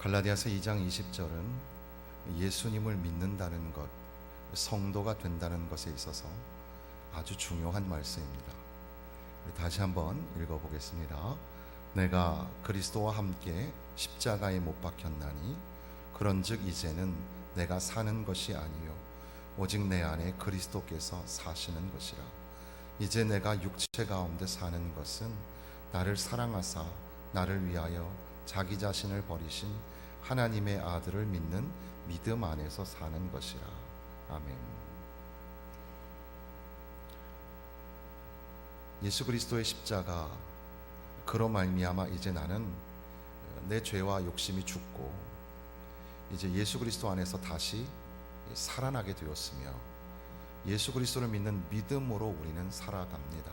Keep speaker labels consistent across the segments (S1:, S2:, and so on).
S1: 갈라디아서 2장 20절은 예수님을 믿는다는 것, 성도가 된다는 것에 있어서 아주 중요한 말씀입니다. 우리 다시 한번 읽어보겠습니다. 내가 그리스도와 함께 십자가에 못 박혔나니 그런즉 이제는 내가 사는 것이 아니요 오직 내 안에 그리스도께서 사시는 것이라. 이제 내가 육체 가운데 사는 것은 나를 사랑하사 나를 위하여 자기 자신을 버리신 하나님의 아들을 믿는 믿음 안에서 사는 것이라. 아멘. 예수 그리스도의 십자가, 그로 말미암아 이제 나는 내 죄와 욕심이 죽고 이제 예수 그리스도 안에서 다시 살아나게 되었으며 예수 그리스도를 믿는 믿음으로 우리는 살아갑니다.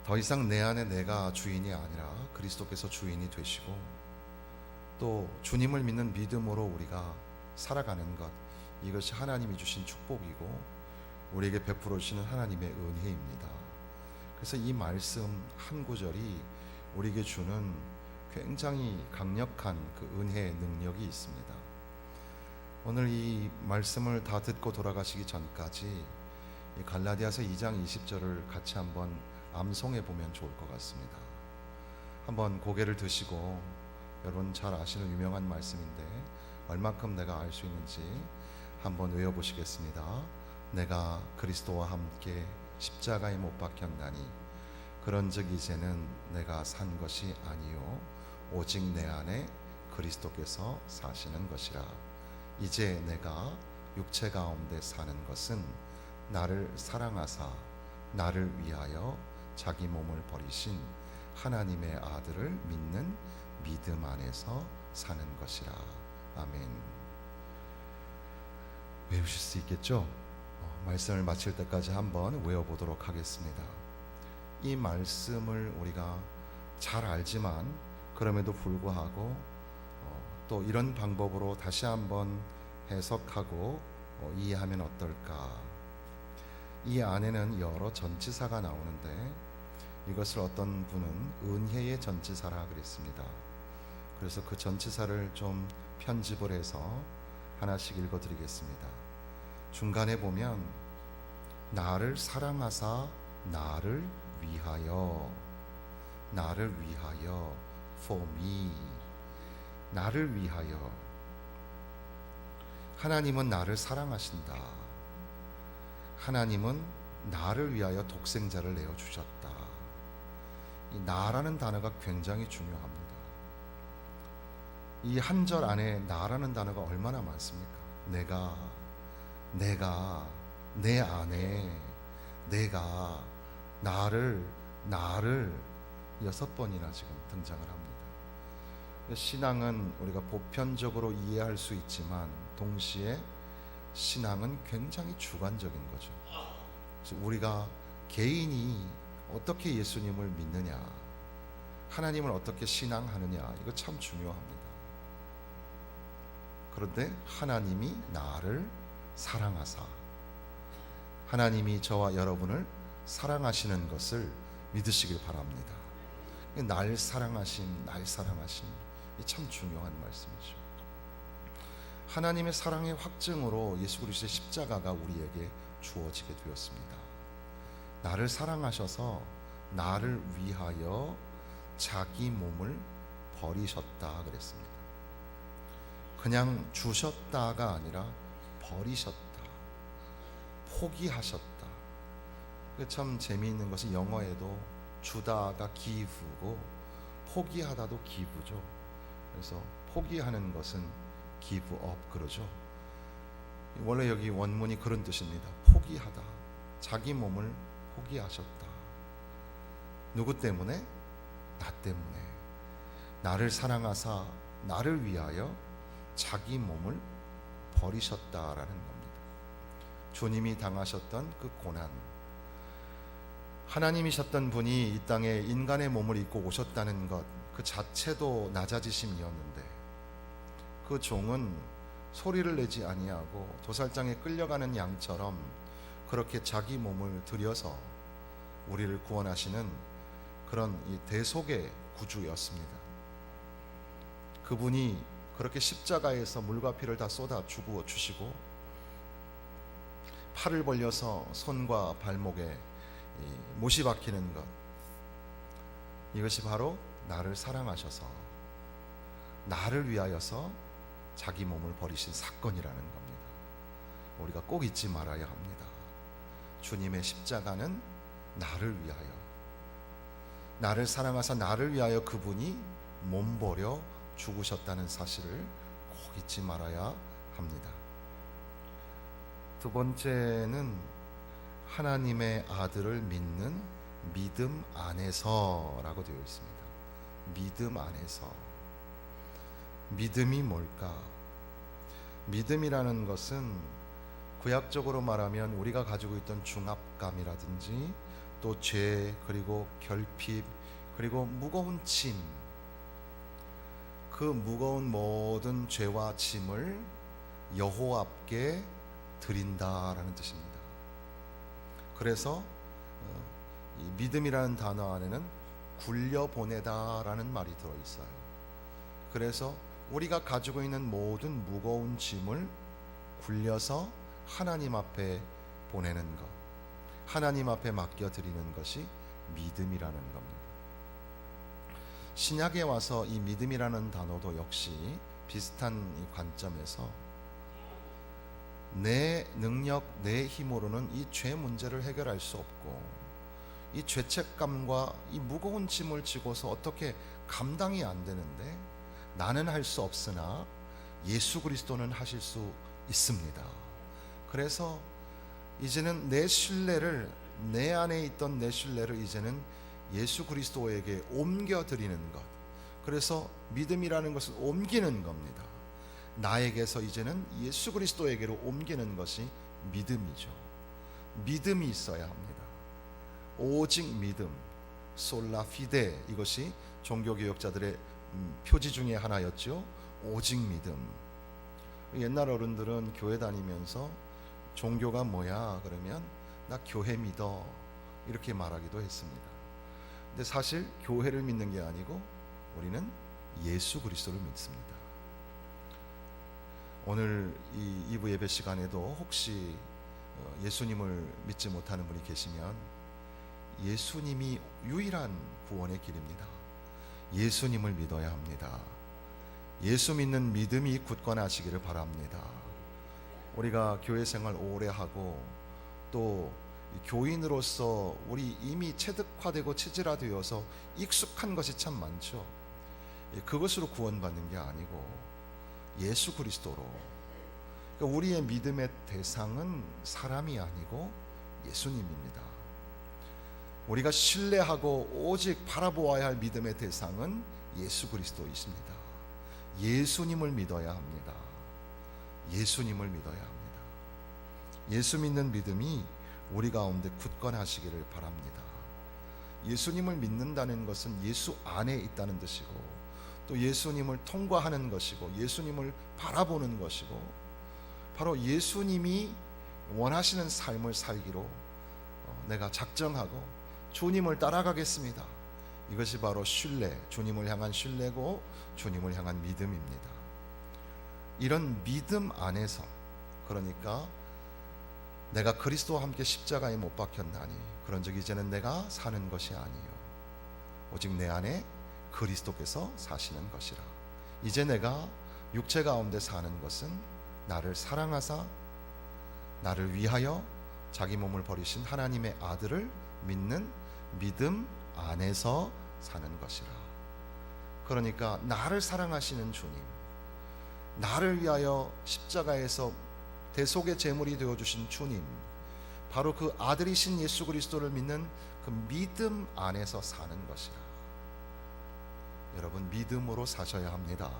S1: 더 이상 내 안에 내가 주인이 아니라 그리스도께서 주인이 되시고 또 주님을 믿는 믿음으로 우리가 살아가는 것, 이것이 하나님이 주신 축복이고 우리에게 베풀어 주시는 하나님의 은혜입니다. 그래서 이 말씀 한 구절이 우리에게 주는 굉장히 강력한 그 은혜의 능력이 있습니다. 오늘 이 말씀을 다 듣고 돌아가시기 전까지 이 갈라디아서 2장 20절을 같이 한번 암송해 보면 좋을 것 같습니다. 한번 고개를 드시고, 여러분 잘 아시는 유명한 말씀인데 얼만큼 내가 알 수 있는지 한번 외워보시겠습니다. 내가 그리스도와 함께 십자가에 못 박혔나니 그런즉 이제는 내가 산 것이 아니요 오직 내 안에 그리스도께서 사시는 것이라. 이제 내가 육체 가운데 사는 것은 나를 사랑하사 나를 위하여 자기 몸을 버리신 하나님의 아들을 믿는 믿음 안에서 사는 것이라. 아멘. 외우실 수 있겠죠? 말씀을 마칠 때까지 한번 외워보도록 하겠습니다. 이 말씀을 우리가 잘 알지만 그럼에도 불구하고 또 이런 방법으로 다시 한번 해석하고 이해하면 어떨까? 이 안에는 여러 전치사가 나오는데 이것을 어떤 분은 은혜의 전치사라 그랬습니다. 그래서 그 전치사를 좀 편집을 해서 하나씩 읽어드리겠습니다. 중간에 보면 나를 사랑하사 나를 위하여, 나를 위하여, for me, 나를 위하여. 하나님은 나를 사랑하신다. 하나님은 나를 위하여 독생자를 내어주셨다. 이 나라는 단어가 굉장히 중요합니다. 이 한 절 안에 나라는 단어가 얼마나 많습니까? 내가, 내 안에, 내가, 나를 6번이나 지금 등장을 합니다. 신앙은 우리가 보편적으로 이해할 수 있지만 동시에 신앙은 굉장히 주관적인 거죠. 그래서 우리가 개인이 어떻게 예수님을 믿느냐, 하나님을 어떻게 신앙하느냐, 이거 참 중요합니다. 그런데 하나님이 나를 사랑하사, 하나님이 저와 여러분을 사랑하시는 것을 믿으시길 바랍니다. 날 사랑하심, 날 사랑하심, 이 참 중요한 말씀이죠. 하나님의 사랑의 확증으로 예수 그리스도의 십자가가 우리에게 주어지게 되었습니다. 나를 사랑하셔서 나를 위하여 자기 몸을 버리셨다 그랬습니다. 그냥 주셨다가 아니라 버리셨다, 포기하셨다. 참 재미있는 것은 영어에도 주다가 give고 포기하다도 give죠. 그래서 포기하는 것은 give up 그러죠. 원래 여기 원문이 그런 뜻입니다. 포기하다, 자기 몸을 포기하셨다. 누구 때문에? 나 때문에. 나를 사랑하사 나를 위하여 자기 몸을 버리셨다라는 겁니다. 주님이 당하셨던 그 고난, 하나님이셨던 분이 이 땅에 인간의 몸을 입고 오셨다는 것, 그 자체도 낮아지심이었는데 그 종은 소리를 내지 아니하고 도살장에 끌려가는 양처럼 그렇게 자기 몸을 들여서 우리를 구원하시는 그런 이 대속의 구주였습니다. 그분이 그렇게 십자가에서 물과 피를 다 쏟아 주고 주시고 팔을 벌려서 손과 발목에 못이 박히는 것, 이것이 바로 나를 사랑하셔서 나를 위하여서 자기 몸을 버리신 사건이라는 겁니다. 우리가 꼭 잊지 말아야 합니다. 주님의 십자가는 나를 위하여, 나를 사랑하사 나를 위하여 그분이 몸 버려 죽으셨다는 사실을 꼭 잊지 말아야 합니다. 두 번째는 하나님의 아들을 믿는 믿음 안에서라고 되어 있습니다. 믿음 안에서. 믿음이 뭘까? 믿음이라는 것은 구약적으로 말하면 우리가 가지고 있던 중압감이라든지 또 죄, 그리고 결핍, 그리고 무거운 짐, 그 무거운 모든 죄와 짐을 여호와께 드린다라는 뜻입니다. 그래서 이 믿음이라는 단어 안에는 굴려보내다라는 말이 들어있어요. 그래서 우리가 가지고 있는 모든 무거운 짐을 굴려서 하나님 앞에 보내는 것, 하나님 앞에 맡겨드리는 것이 믿음이라는 겁니다. 신약에 와서 이 믿음이라는 단어도 역시 비슷한 이 관점에서 내 능력, 내 힘으로는 이 죄 문제를 해결할 수 없고 이 죄책감과 이 무거운 짐을 지고서 어떻게 감당이 안 되는데 나는 할 수 없으나 예수 그리스도는 하실 수 있습니다. 그래서 이제는 내 신뢰를, 내 안에 있던 내 신뢰를 이제는 예수 그리스도에게 옮겨드리는 것, 그래서 믿음이라는 것은 옮기는 겁니다. 나에게서 이제는 예수 그리스도에게로 옮기는 것이 믿음이죠. 믿음이 있어야 합니다. 오직 믿음, 솔라 피데, 이것이 종교개혁자들의 표지 중에 하나였죠. 오직 믿음. 옛날 어른들은 교회 다니면서 종교가 뭐야 그러면 나 교회 믿어 이렇게 말하기도 했습니다. 근데 사실 교회를 믿는 게 아니고 우리는 예수 그리스도를 믿습니다. 오늘 이 2부 예배 시간에도 혹시 예수님을 믿지 못하는 분이 계시면 예수님이 유일한 구원의 길입니다. 예수님을 믿어야 합니다. 예수 믿는 믿음이 굳건하시기를 바랍니다. 우리가 교회 생활 오래 하고 또 교인으로서 우리 이미 체득화되고 체질화되어서 익숙한 것이 참 많죠. 그것으로 구원받는 게 아니고 예수 그리스도로, 그러니까 우리의 믿음의 대상은 사람이 아니고 예수님입니다. 우리가 신뢰하고 오직 바라보아야 할 믿음의 대상은 예수 그리스도이십니다. 예수님을 믿어야 합니다. 예수님을 믿어야 합니다. 예수 믿는 믿음이 우리 가운데 굳건하시기를 바랍니다. 예수님을 믿는다는 것은 예수 안에 있다는 뜻이고 또 예수님을 통과하는 것이고 예수님을 바라보는 것이고 바로 예수님이 원하시는 삶을 살기로 내가 작정하고 주님을 따라가겠습니다. 이것이 바로 신뢰, 주님을 향한 신뢰고 주님을 향한 믿음입니다. 이런 믿음 안에서, 그러니까 내가 그리스도와 함께 십자가에 못 박혔나니 그런즉 이제는 내가 사는 것이 아니요 오직 내 안에 그리스도께서 사시는 것이라. 이제 내가 육체 가운데 사는 것은 나를 사랑하사 나를 위하여 자기 몸을 버리신 하나님의 아들을 믿는 믿음 안에서 사는 것이라. 그러니까 나를 사랑하시는 주님, 나를 위하여 십자가에서 대속의 제물이 되어주신 주님, 바로 그 아들이신 예수 그리스도를 믿는 그 믿음 안에서 사는 것이라. 여러분, 믿음으로 사셔야 합니다.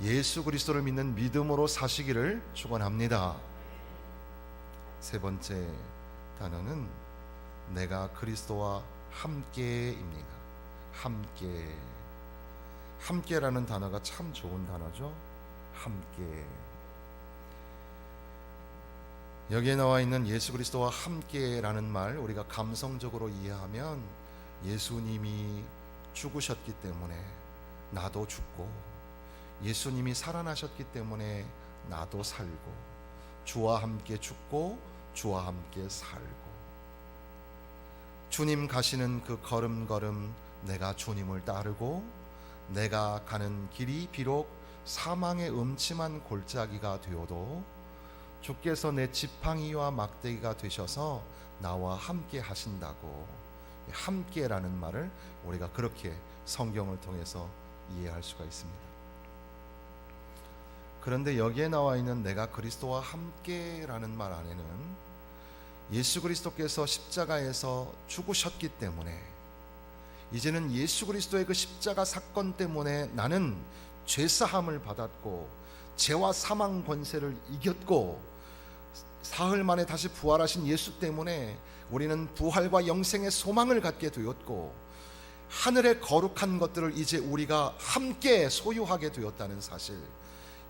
S1: 예수 그리스도를 믿는 믿음으로 사시기를 축원합니다. 세 번째 단어는 내가 그리스도와 함께입니다. 함께. 함께라는 단어가 참 좋은 단어죠. 함께. 여기에 나와 있는 예수 그리스도와 함께라는 말, 우리가 감성적으로 이해하면 예수님이 죽으셨기 때문에 나도 죽고, 예수님이 살아나셨기 때문에 나도 살고, 주와 함께 죽고 주와 함께 살고, 주님 가시는 그 걸음걸음 내가 주님을 따르고, 내가 가는 길이 비록 사망의 음침한 골짜기가 되어도 주께서 내 지팡이와 막대기가 되셔서 나와 함께 하신다고. 함께라는 말을 우리가 그렇게 성경을 통해서 이해할 수가 있습니다. 그런데 여기에 나와 있는 내가 그리스도와 함께라는 말 안에는 예수 그리스도께서 십자가에서 죽으셨기 때문에, 이제는 예수 그리스도의 그 십자가 사건 때문에 나는 죄사함을 받았고 죄와 사망 권세를 이겼고, 사흘 만에 다시 부활하신 예수 때문에 우리는 부활과 영생의 소망을 갖게 되었고, 하늘의 거룩한 것들을 이제 우리가 함께 소유하게 되었다는 사실,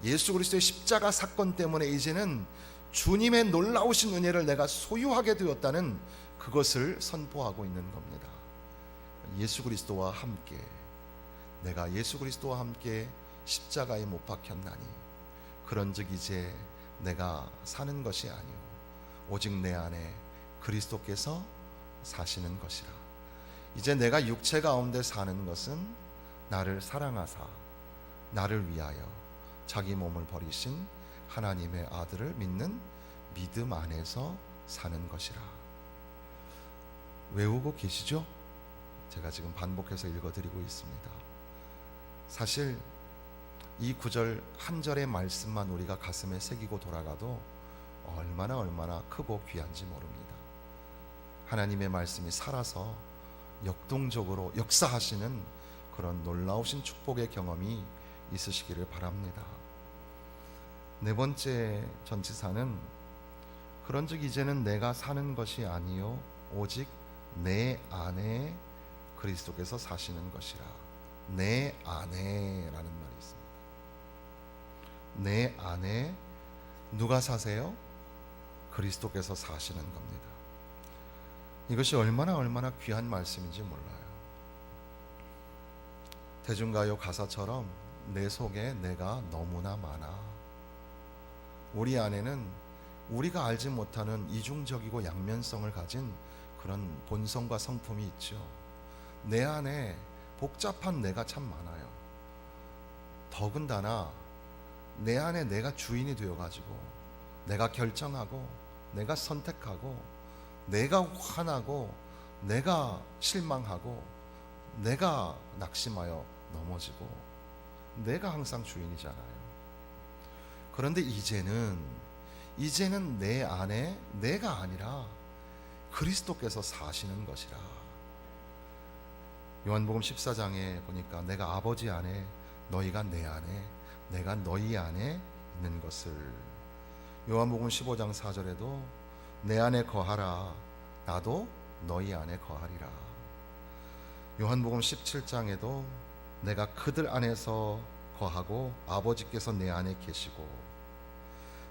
S1: 예수 그리스도의 십자가 사건 때문에 이제는 주님의 놀라우신 은혜를 내가 소유하게 되었다는 그것을 선포하고 있는 겁니다. 예수 그리스도와 함께, 내가 예수 그리스도와 함께 십자가에 못 박혔나니 그런즉 이제 내가 사는 것이 아니오 오직 내 안에 그리스도께서 사시는 것이라. 이제 내가 육체 가운데 사는 것은 나를 사랑하사 나를 위하여 자기 몸을 버리신 하나님의 아들을 믿는 믿음 안에서 사는 것이라. 외우고 계시죠? 제가 지금 반복해서 읽어드리고 있습니다. 사실 이 구절 한 절의 말씀만 우리가 가슴에 새기고 돌아가도 얼마나 크고 귀한지 모릅니다. 하나님의 말씀이 살아서 역동적으로 역사하시는 그런 놀라우신 축복의 경험이 있으시기를 바랍니다. 네 번째 전치사는 그런즉 이제는 내가 사는 것이 아니요 오직 내 안에 그리스도께서 사시는 것이라. 내 안에라는 말이 있습니다. 내 안에 누가 사세요? 그리스도께서 사시는 겁니다. 이것이 얼마나 귀한 말씀인지 몰라요. 대중가요 가사처럼 내 속에 내가 너무나 많아. 우리 안에는 우리가 알지 못하는 이중적이고 양면성을 가진 그런 본성과 성품이 있죠. 내 안에 복잡한 내가 참 많아요. 더군다나 내 안에 내가 주인이 되어가지고 내가 결정하고 내가 선택하고 내가 화나고 내가 실망하고 내가 낙심하여 넘어지고 내가 항상 주인이잖아요. 그런데 이제는 내 안에 내가 아니라 그리스도께서 사시는 것이라. 요한복음 14장에 보니까 내가 아버지 안에 너희가 내 안에 내가 너희 안에 있는 것을, 요한복음 15장 4절에도 내 안에 거하라 나도 너희 안에 거하리라. 요한복음 17장에도 내가 그들 안에서 거하고 아버지께서 내 안에 계시고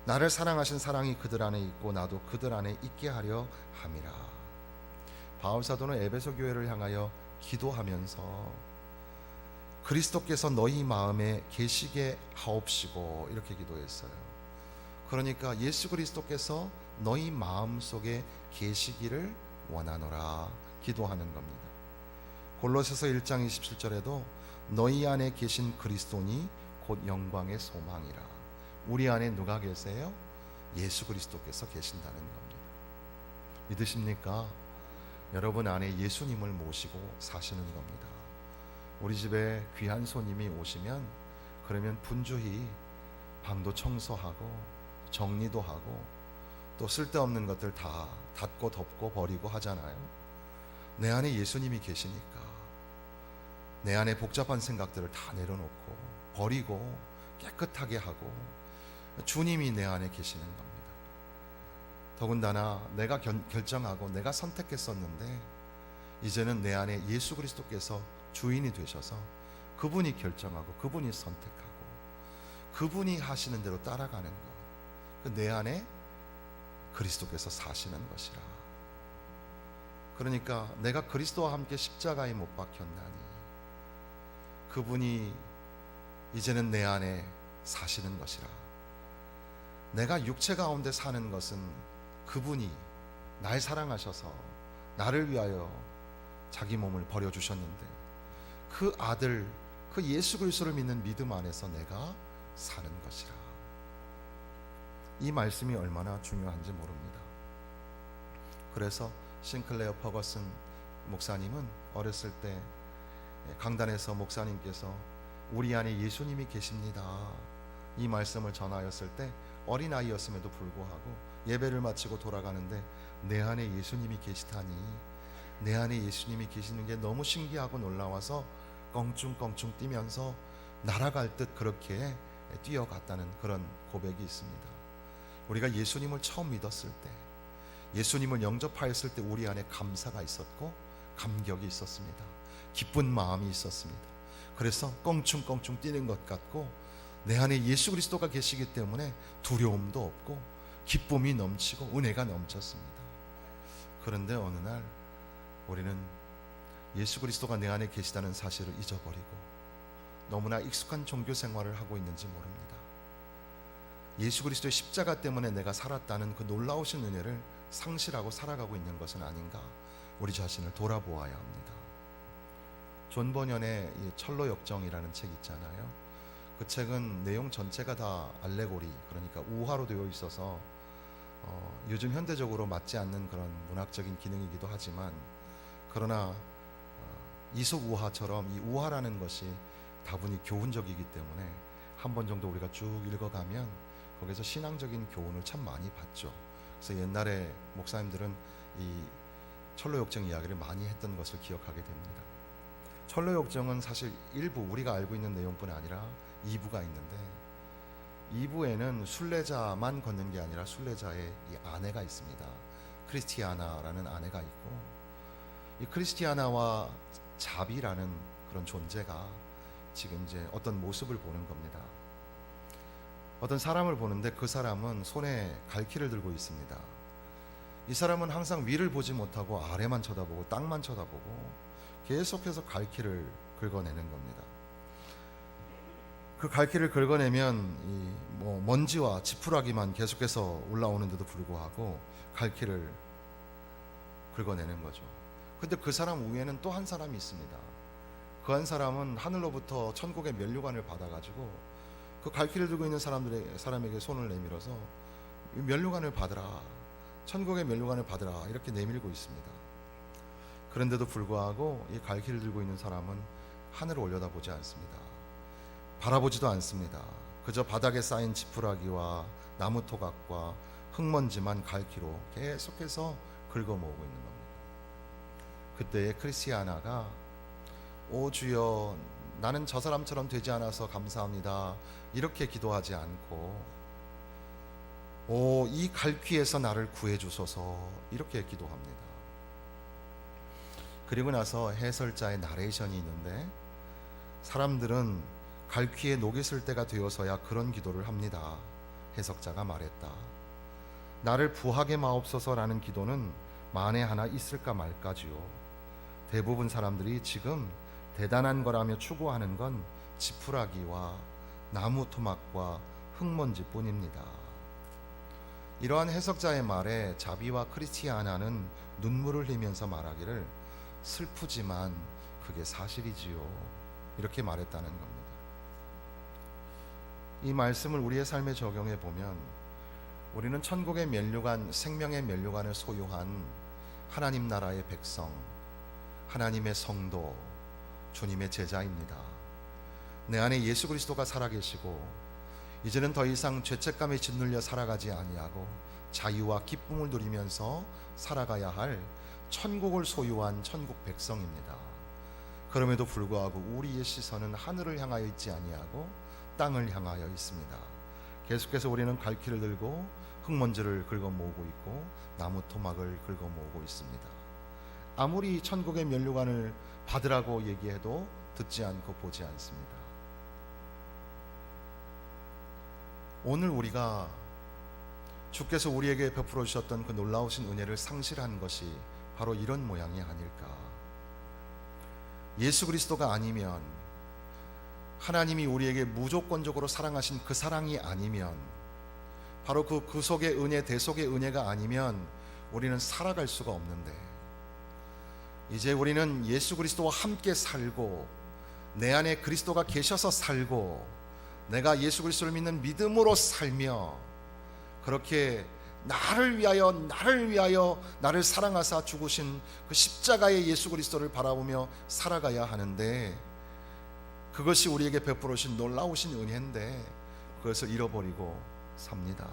S1: 나를 사랑하신 사랑이 그들 안에 있고 나도 그들 안에 있게 하려 함이라. 바울사도는 에베소 교회를 향하여 기도하면서 그리스도께서 너희 마음에 계시게 하옵시고 이렇게 기도했어요. 그러니까 예수 그리스도께서 너희 마음속에 계시기를 원하노라 기도하는 겁니다. 골로새서 1장 27절에도 너희 안에 계신 그리스도니 곧 영광의 소망이라. 우리 안에 누가 계세요? 예수 그리스도께서 계신다는 겁니다. 믿으십니까? 여러분 안에 예수님을 모시고 사시는 겁니다. 우리 집에 귀한 손님이 오시면 그러면 분주히 방도 청소하고 정리도 하고 또 쓸데없는 것들 다 닫고 덮고 버리고 하잖아요. 내 안에 예수님이 계시니까 내 안에 복잡한 생각들을 다 내려놓고 버리고 깨끗하게 하고 주님이 내 안에 계시는 겁니다. 더군다나 내가 결정하고 내가 선택했었는데 이제는 내 안에 예수 그리스도께서 주인이 되셔서 그분이 결정하고 그분이 선택하고 그분이 하시는 대로 따라가는 것, 내 안에 그리스도께서 사시는 것이라. 그러니까 내가 그리스도와 함께 십자가에 못 박혔나니 그분이 이제는 내 안에 사시는 것이라. 내가 육체 가운데 사는 것은 그분이 날 사랑하셔서 나를 위하여 자기 몸을 버려주셨는데 그 아들, 그 예수 그리스도를 믿는 믿음 안에서 내가 사는 것이라. 이 말씀이 얼마나 중요한지 모릅니다. 그래서 싱클레어 퍼거슨 목사님은 어렸을 때 강단에서 목사님께서 우리 안에 예수님이 계십니다, 이 말씀을 전하였을 때 어린아이였음에도 불구하고 예배를 마치고 돌아가는데 내 안에 예수님이 계시다니, 내 안에 예수님이 계시는 게 너무 신기하고 놀라워서 껑충껑충 뛰면서 날아갈 듯 그렇게 뛰어갔다는 그런 고백이 있습니다. 우리가 예수님을 처음 믿었을 때, 예수님을 영접하였을 때 우리 안에 감사가 있었고 감격이 있었습니다. 기쁜 마음이 있었습니다. 그래서 껑충껑충 뛰는 것 같고 내 안에 예수 그리스도가 계시기 때문에 두려움도 없고 기쁨이 넘치고 은혜가 넘쳤습니다. 그런데 어느 날 우리는 예수 그리스도가 내 안에 계시다는 사실을 잊어버리고 너무나 익숙한 종교 생활을 하고 있는지 모릅니다. 예수 그리스도의 십자가 때문에 내가 살았다는 그 놀라우신 은혜를 상실하고 살아가고 있는 것은 아닌가, 우리 자신을 돌아보아야 합니다. 존 버년의 이 철로 역정이라는 책 있잖아요. 그 책은 내용 전체가 다 알레고리, 그러니까 우화로 되어 있어서 요즘 현대적으로 맞지 않는 그런 문학적인 기능이기도 하지만, 그러나 이솝 우화처럼 이 우화라는 것이 다분히 교훈적이기 때문에 한 번 정도 우리가 쭉 읽어가면 거기서 신앙적인 교훈을 참 많이 받죠. 그래서 옛날에 목사님들은 이 철로역정 이야기를 많이 했던 것을 기억하게 됩니다. 철로역정은 사실 일부 우리가 알고 있는 내용뿐 아니라 2부가 있는데, 2부에는 순례자만 걷는 게 아니라 순례자의 이 아내가 있습니다. 크리스티아나라는 아내가 있고, 이 크리스티아나와 자비라는 그런 존재가 지금 이제 어떤 모습을 보는 겁니다. 어떤 사람을 보는데 그 사람은 손에 갈퀴를 들고 있습니다. 이 사람은 항상 위를 보지 못하고 아래만 쳐다보고 땅만 쳐다보고 계속해서 갈퀴를 긁어내는 겁니다. 그 갈퀴를 긁어내면 이 먼지와 지푸라기만 계속해서 올라오는데도 불구하고 갈퀴를 긁어내는 거죠. 근데 그 사람 위에는 또 한 사람이 있습니다. 그 한 사람은 하늘로부터 천국의 면류관을 받아가지고 그 갈퀴를 들고 있는 사람에게 손을 내밀어서 면류관을 받으라, 천국의 면류관을 받으라, 이렇게 내밀고 있습니다. 그런데도 불구하고 이 갈퀴를 들고 있는 사람은 하늘을 올려다보지 않습니다. 바라보지도 않습니다. 그저 바닥에 쌓인 지푸라기와 나무 토각과 흙먼지만 갈퀴로 계속해서 긁어모으고 있는 겁니다. 그때에 크리스티아나가 오 주여, 나는 저 사람처럼 되지 않아서 감사합니다, 이렇게 기도하지 않고 오, 이 갈퀴에서 나를 구해주소서, 이렇게 기도합니다. 그리고 나서 해설자의 나레이션이 있는데, 사람들은 갈퀴에 녹이 슬 때가 되어서야 그런 기도를 합니다. 해석자가 말했다. 나를 부하게 마옵소서라는 기도는 만에 하나 있을까 말까지요. 대부분 사람들이 지금 대단한 거라며 추구하는 건 지푸라기와 나무 토막과 흙먼지 뿐입니다. 이러한 해석자의 말에 자비와 크리스티아나는 눈물을 흘리면서 말하기를, 슬프지만 그게 사실이지요, 이렇게 말했다는 겁니다. 이 말씀을 우리의 삶에 적용해 보면 우리는 천국의 면류관, 생명의 면류관을 소유한 하나님 나라의 백성, 하나님의 성도, 주님의 제자입니다. 내 안에 예수 그리스도가 살아계시고 이제는 더 이상 죄책감에 짓눌려 살아가지 아니하고 자유와 기쁨을 누리면서 살아가야 할 천국을 소유한 천국 백성입니다. 그럼에도 불구하고 우리의 시선은 하늘을 향하여 있지 아니하고 땅을 향하여 있습니다. 계속해서 우리는 갈퀴를 들고 흙먼지를 긁어 모으고 있고 나무 토막을 긁어 모으고 있습니다. 아무리 천국의 면류관을 받으라고 얘기해도 듣지 않고 보지 않습니다. 오늘 우리가 주께서 우리에게 베풀어 주셨던 그 놀라우신 은혜를 상실한 것이 바로 이런 모양이 아닐까. 예수 그리스도가 아니면 하나님이 우리에게 무조건적으로 사랑하신 그 사랑이 아니면, 바로 그 구속의 은혜, 대속의 은혜가 아니면 우리는 살아갈 수가 없는데, 이제 우리는 예수 그리스도와 함께 살고 내 안에 그리스도가 계셔서 살고 내가 예수 그리스도를 믿는 믿음으로 살며, 그렇게 나를 위하여 나를 사랑하사 죽으신 그 십자가의 예수 그리스도를 바라보며 살아가야 하는데, 그것이 우리에게 베풀어진 놀라우신 은혜인데 그것을 잃어버리고 삽니다.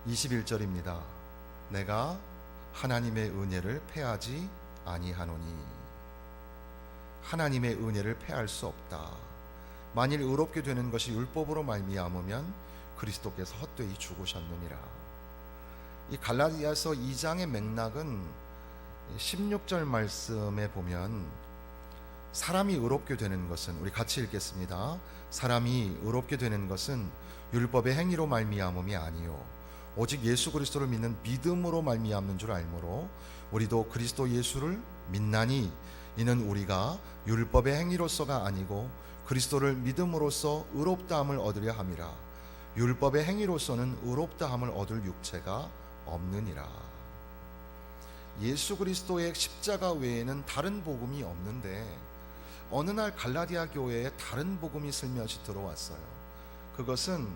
S1: 21절입니다. 내가 하나님의 은혜를 패하지 아니하노니. 하나님의 은혜를 패할 수 없다. 만일 의롭게 되는 것이 율법으로 말미암으면 그리스도께서 헛되이 죽으셨느니라. 이 갈라디아서 2장의 맥락은 16절 말씀에 보면, 사람이 의롭게 되는 것은, 우리 같이 읽겠습니다. 사람이 의롭게 되는 것은 율법의 행위로 말미암음이 아니요 오직 예수 그리스도를 믿는 믿음으로 말미암는 줄 알므로 우리도 그리스도 예수를 믿나니, 이는 우리가 율법의 행위로서가 아니고 그리스도를 믿음으로써 의롭다함을 얻으려 함이라. 율법의 행위로서는 의롭다함을 얻을 육체가 없느니라. 예수 그리스도의 십자가 외에는 다른 복음이 없는데, 어느 날 갈라디아 교회에 다른 복음이 슬며시 들어왔어요. 그것은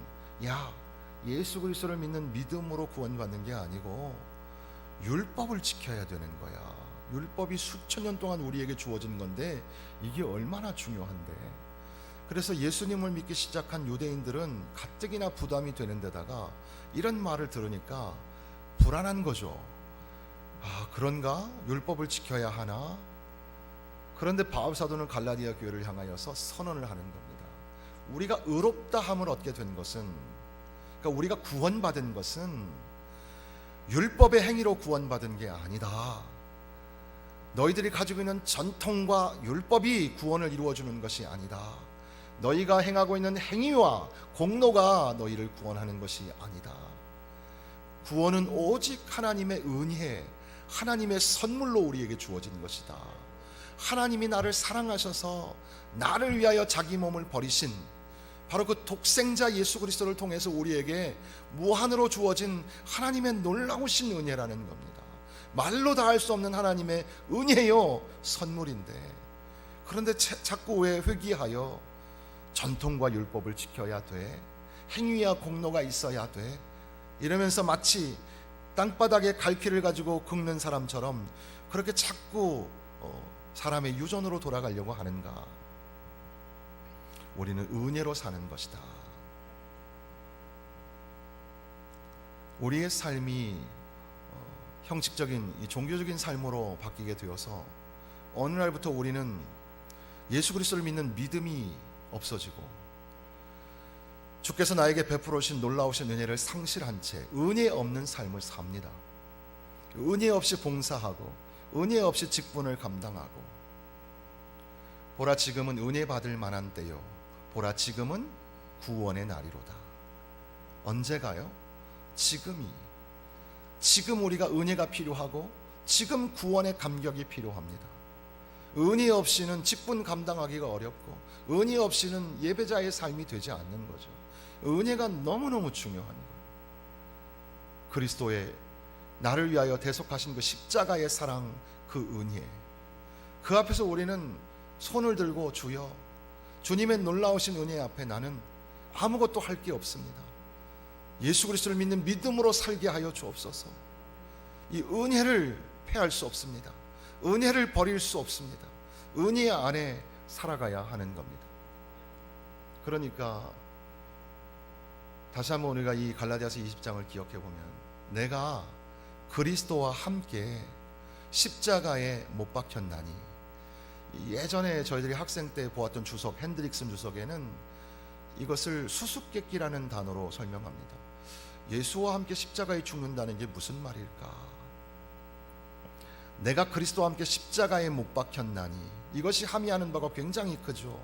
S1: 예수 그리스도를 믿는 믿음으로 구원받는 게 아니고 율법을 지켜야 되는 거야. 율법이 수천 년 동안 우리에게 주어진 건데 이게 얼마나 중요한데. 그래서 예수님을 믿기 시작한 유대인들은 가뜩이나 부담이 되는 데다가 이런 말을 들으니까 불안한 거죠. 그런가? 율법을 지켜야 하나? 그런데 바울 사도는 갈라디아 교회를 향하여서 선언을 하는 겁니다. 우리가 의롭다함을 얻게 된 것은, 그러니까 우리가 구원받은 것은 율법의 행위로 구원받은 게 아니다. 너희들이 가지고 있는 전통과 율법이 구원을 이루어주는 것이 아니다. 너희가 행하고 있는 행위와 공로가 너희를 구원하는 것이 아니다. 구원은 오직 하나님의 은혜, 하나님의 선물로 우리에게 주어진 것이다. 하나님이 나를 사랑하셔서 나를 위하여 자기 몸을 버리신 바로 그 독생자 예수 그리스도를 통해서 우리에게 무한으로 주어진 하나님의 놀라우신 은혜라는 겁니다. 말로 다 할 수 없는 하나님의 은혜요, 선물인데, 그런데 자꾸 왜 회귀하여 전통과 율법을 지켜야 돼, 행위와 공로가 있어야 돼, 이러면서 마치 땅바닥에 갈퀴를 가지고 긁는 사람처럼 그렇게 자꾸 사람의 유전으로 돌아가려고 하는가? 우리는 은혜로 사는 것이다. 우리의 삶이 형식적인 이 종교적인 삶으로 바뀌게 되어서 어느 날부터 우리는 예수 그리스도를 믿는 믿음이 없어지고 주께서 나에게 베풀어 주신 놀라우신 은혜를 상실한 채 은혜 없는 삶을 삽니다. 은혜 없이 봉사하고 은혜 없이 직분을 감당하고, 보라 지금은 은혜 받을 만한 때요, 보라 지금은 구원의 날이로다. 언제가요? 지금이. 지금 우리가 은혜가 필요하고 지금 구원의 감격이 필요합니다. 은혜 없이는 직분 감당하기가 어렵고 은혜 없이는 예배자의 삶이 되지 않는 거죠. 은혜가 너무너무 중요한 거예요. 그리스도의 나를 위하여 대속하신 그 십자가의 사랑, 그 은혜, 그 앞에서 우리는 손을 들고 주여, 주님의 놀라우신 은혜 앞에 나는 아무것도 할 게 없습니다. 예수 그리스도를 믿는 믿음으로 살게 하여 주옵소서. 이 은혜를 패할 수 없습니다. 은혜를 버릴 수 없습니다. 은혜 안에 살아가야 하는 겁니다. 그러니까 다시 한번 우리가 이 갈라디아서 20장을 기억해 보면, 내가 그리스도와 함께 십자가에 못 박혔나니, 예전에 저희들이 학생 때 보았던 주석, 핸드릭슨 주석에는 이것을 수수께끼라는 단어로 설명합니다. 예수와 함께 십자가에 죽는다는 게 무슨 말일까? 내가 그리스도와 함께 십자가에 못 박혔나니, 이것이 함의하는 바가 굉장히 크죠.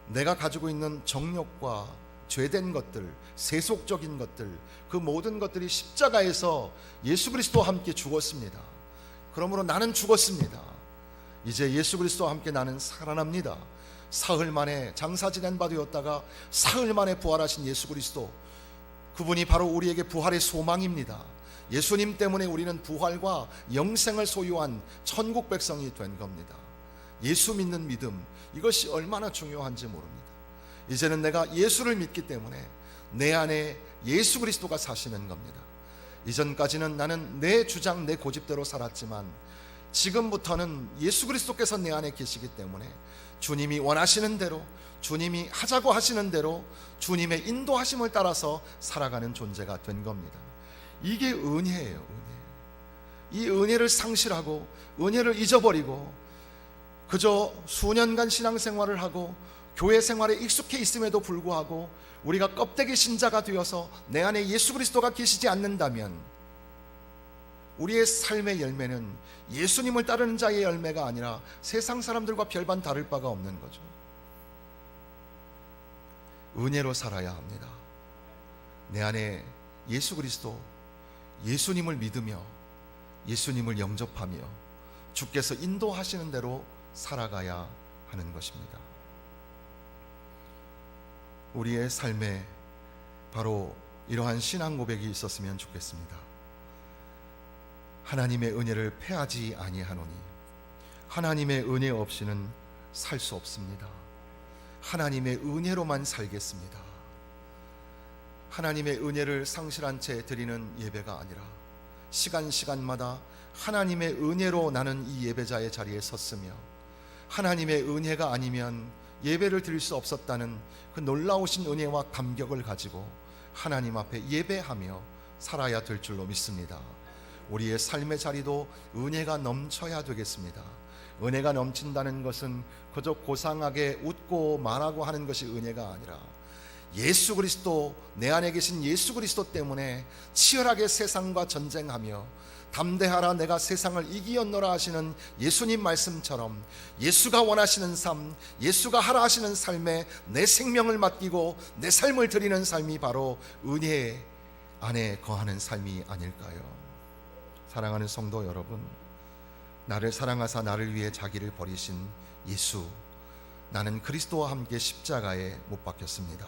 S1: 내가 가지고 있는 정욕과 죄된 것들, 세속적인 것들, 그 모든 것들이 십자가에서 예수 그리스도와 함께 죽었습니다. 그러므로 나는 죽었습니다. 이제 예수 그리스도와 함께 나는 살아납니다. 사흘 만에 장사 지낸 바 되었다가 사흘 만에 부활하신 예수 그리스도, 그분이 바로 우리에게 부활의 소망입니다. 예수님 때문에 우리는 부활과 영생을 소유한 천국 백성이 된 겁니다. 예수 믿는 믿음, 이것이 얼마나 중요한지 모릅니다. 이제는 내가 예수를 믿기 때문에 내 안에 예수 그리스도가 사시는 겁니다. 이전까지는 나는 내 주장, 내 고집대로 살았지만 지금부터는 예수 그리스도께서 내 안에 계시기 때문에 주님이 원하시는 대로, 주님이 하자고 하시는 대로 주님의 인도하심을 따라서 살아가는 존재가 된 겁니다. 이게 은혜예요, 은혜. 이 은혜를 상실하고 은혜를 잊어버리고 그저 수년간 신앙생활을 하고 교회 생활에 익숙해 있음에도 불구하고 우리가 껍데기 신자가 되어서 내 안에 예수 그리스도가 계시지 않는다면 우리의 삶의 열매는 예수님을 따르는 자의 열매가 아니라 세상 사람들과 별반 다를 바가 없는 거죠. 은혜로 살아야 합니다. 내 안에 예수 그리스도, 예수님을 믿으며 예수님을 영접하며 주께서 인도하시는 대로 살아가야 하는 것입니다. 우리의 삶에 바로 이러한 신앙 고백이 있었으면 좋겠습니다. 하나님의 은혜를 패하지 아니하노니 하나님의 은혜 없이는 살 수 없습니다. 하나님의 은혜로만 살겠습니다. 하나님의 은혜를 상실한 채 드리는 예배가 아니라 시간마다 하나님의 은혜로 나는 이 예배자의 자리에 섰으며 하나님의 은혜가 아니면 예배를 드릴 수 없었다는 그 놀라우신 은혜와 감격을 가지고 하나님 앞에 예배하며 살아야 될 줄로 믿습니다. 우리의 삶의 자리도 은혜가 넘쳐야 되겠습니다. 은혜가 넘친다는 것은 그저 고상하게 웃고 말하고 하는 것이 은혜가 아니라 예수 그리스도, 내 안에 계신 예수 그리스도 때문에 치열하게 세상과 전쟁하며 담대하라 내가 세상을 이기었노라 하시는 예수님 말씀처럼 예수가 원하시는 삶, 예수가 하라 하시는 삶에 내 생명을 맡기고 내 삶을 드리는 삶이 바로 은혜 안에 거하는 삶이 아닐까요? 사랑하는 성도 여러분, 나를 사랑하사 나를 위해 자기를 버리신 예수, 나는 그리스도와 함께 십자가에 못 박혔습니다.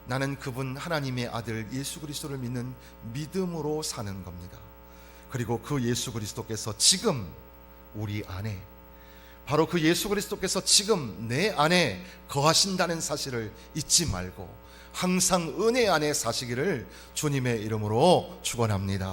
S1: 나는 그분 하나님의 아들 예수 그리스도를 믿는 믿음으로 사는 겁니다. 그리고 그 예수 그리스도께서 지금 우리 안에, 바로 그 예수 그리스도께서 지금 내 안에 거하신다는 사실을 잊지 말고 항상 은혜 안에 사시기를 주님의 이름으로 축원합니다.